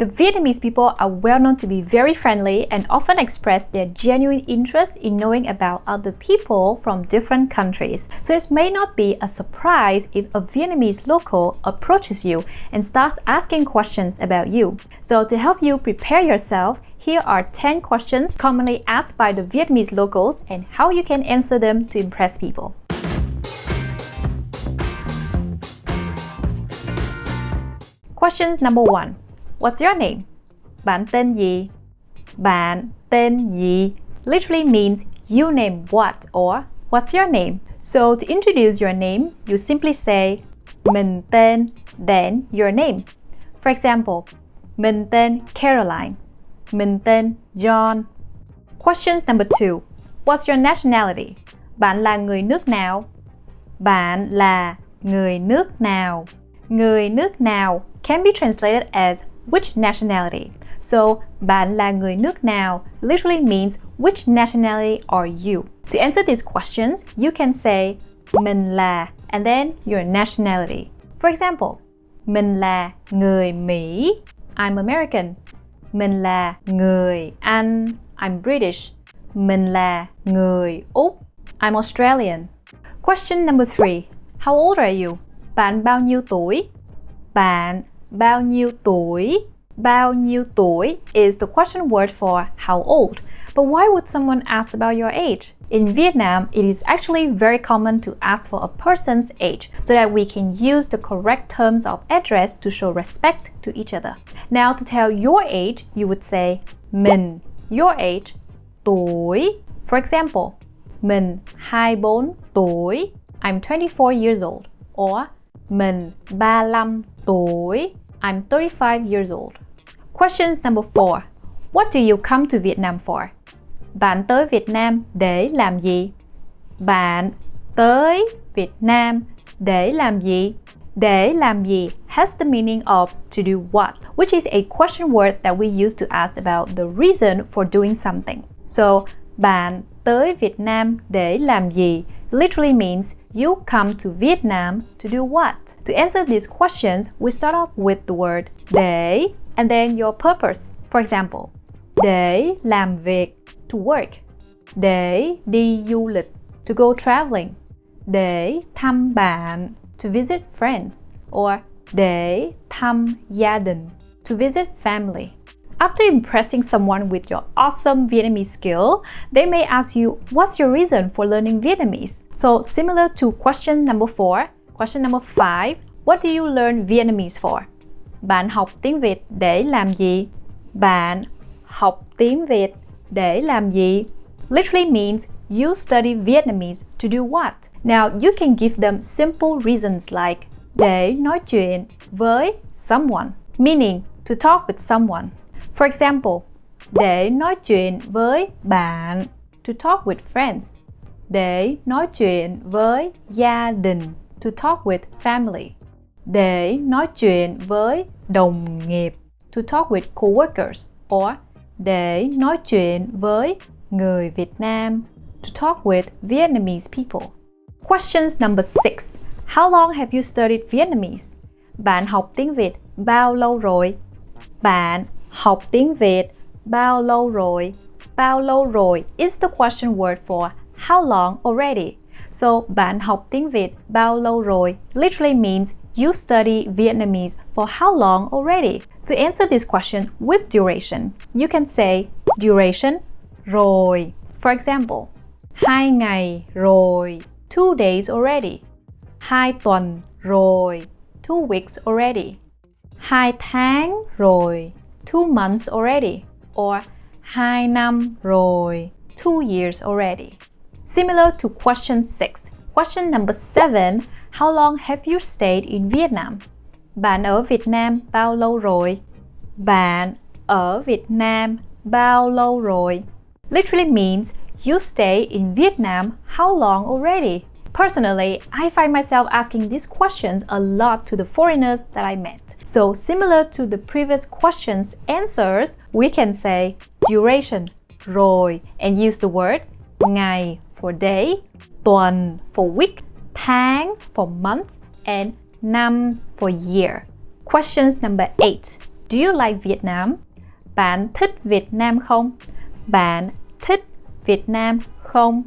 The Vietnamese people are well known to be very friendly and often express their genuine interest in knowing about other people from different countries. So it may not be a surprise if a Vietnamese local approaches you and starts asking questions about you. So to help you prepare yourself, here are 10 questions commonly asked by the Vietnamese locals and how you can answer them to impress people. Questions number 1. What's your name? Bạn tên gì? Bạn tên gì literally means you name what or what's your name. So to introduce your name, you simply say mình tên, then your name. For example, mình tên Caroline. Mình tên John. Questions number 2. What's your nationality? Bạn là người nước nào? Bạn là người nước nào? Người nước nào can be translated as which nationality. So, bạn là người nước nào literally means which nationality are you? To answer these questions, you can say mình là and then your nationality. For example, mình là người Mỹ. I'm American. Mình là người Anh. I'm British. Mình là người Úc. I'm Australian. Question number 3. How old are you? Bạn bao nhiêu tuổi? Bạn bao nhiêu tuổi? Bao nhiêu tuổi is the question word for how old. But why would someone ask about your age? In Vietnam, it is actually very common to ask for a person's age so that we can use the correct terms of address to show respect to each other. Now, to tell your age, you would say mình, your age, tuổi. For example, mình 24 tuổi. I'm 24 years old. Or mình 35 tuổi. I'm 35 years old. Questions number 4. What do you come to Vietnam for? Bạn tới Việt Nam để làm gì? Bạn tới Việt Nam để làm gì? Để làm gì has the meaning of to do what, which is a question word that we use to ask about the reason for doing something. So, bạn tới Việt Nam để làm gì literally means you come to Vietnam to do what? To answer these questions, we start off with the word để and then your purpose. For example, để làm việc, to work. Để đi du lịch, to go traveling. Để thăm bạn, to visit friends. Or để thăm gia đình, to visit family. After impressing someone with your awesome Vietnamese skill, they may ask you, what's your reason for learning Vietnamese? So similar to question number 4, question number 5, what do you learn Vietnamese for? Bạn học tiếng Việt để làm gì? Bạn học tiếng Việt để làm gì? Literally means you study Vietnamese to do what? Now you can give them simple reasons like để nói chuyện với someone, meaning to talk with someone. For example, để nói chuyện với bạn, to talk with friends. Để nói chuyện với gia đình, to talk with family. Để nói chuyện với đồng nghiệp, to talk with coworkers. Or để nói chuyện với người Việt Nam, to talk with Vietnamese people. Questions number 6. How long have you studied Vietnamese? Bạn học tiếng Việt bao lâu rồi? Bạn học tiếng Việt bao lâu rồi? Bao lâu rồi is the question word for how long already. So, bạn học tiếng Việt bao lâu rồi literally means you study Vietnamese for how long already. To answer this question with duration, you can say duration rồi. For example, 2 ngày rồi, 2 days already. 2 tuần rồi, 2 weeks already. 2 tháng rồi, 2 months already. Or 2 năm rồi, 2 years already. Similar to question 6. Question number 7. How long have you stayed in Vietnam? Bạn ở Việt Nam bao lâu rồi? Bạn ở Việt Nam bao lâu rồi? Literally means you stay in Vietnam how long already? Personally, I find myself asking these questions a lot to the foreigners that I met. So similar to the previous questions' answers, we can say duration, rồi, and use the word ngày for day, tuần for week, tháng for month, and năm for year. Questions number 8. Do you like Vietnam? Bạn thích Việt Nam không? Bạn thích Việt Nam không?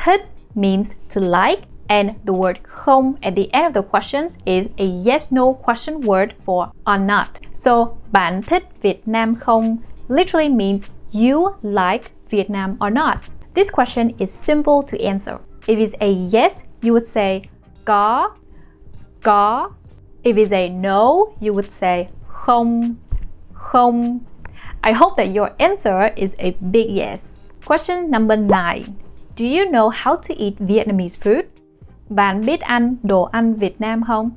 Thích means to like, and the word không at the end of the questions is a yes-no question word for or not. So, bạn thích Việt Nam không literally means you like Vietnam or not. This question is simple to answer. If it's a yes, you would say có. If it's a no, you would say không. I hope that your answer is a big yes. Question number 9. Do you know how to eat Vietnamese food? Bạn biết ăn đồ ăn Việt Nam không?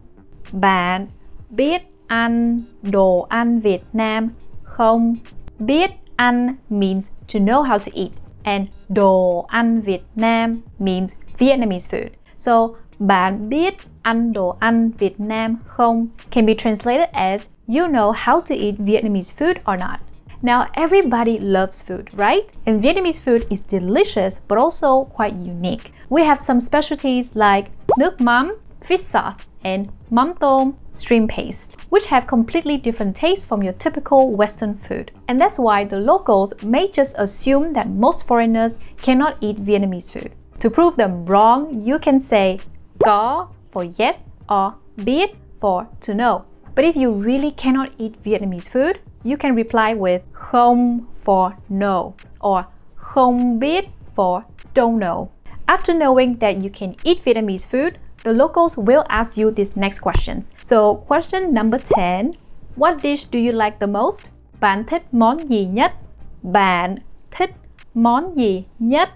Bạn biết ăn đồ ăn Việt Nam không? Biết ăn means to know how to eat, and đồ ăn Việt Nam means Vietnamese food. So, bạn biết ăn đồ ăn Việt Nam không can be translated as you know how to eat Vietnamese food or not. Now, everybody loves food, right? And Vietnamese food is delicious, but also quite unique. We have some specialties like nước mắm, fish sauce, and mắm tôm, shrimp paste, which have completely different tastes from your typical Western food. And that's why the locals may just assume that most foreigners cannot eat Vietnamese food. To prove them wrong, you can say có for yes or biết for to know. But if you really cannot eat Vietnamese food, you can reply with không for no or không biết for don't know. After knowing that you can eat Vietnamese food, the locals will ask you these next questions. So, question number 10. What dish do you like the most? Bạn thích món gì nhất? Bạn thích món gì nhất?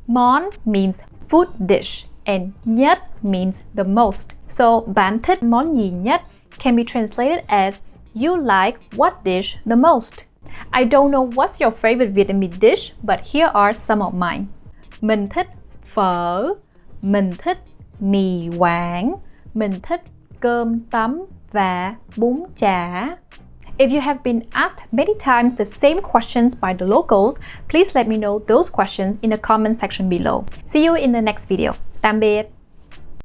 Món means food dish and nhất means the most. So, bạn thích món gì nhất can be translated as you like what dish the most. I don't know what's your favorite Vietnamese dish, but here are some of mine. Mình thích phở, mình thích mì Quảng, mình thích cơm tấm và bún chả. If you have been asked many times the same questions by the locals, please let me know those questions in the comment section below. See you in the next video. Tạm biệt!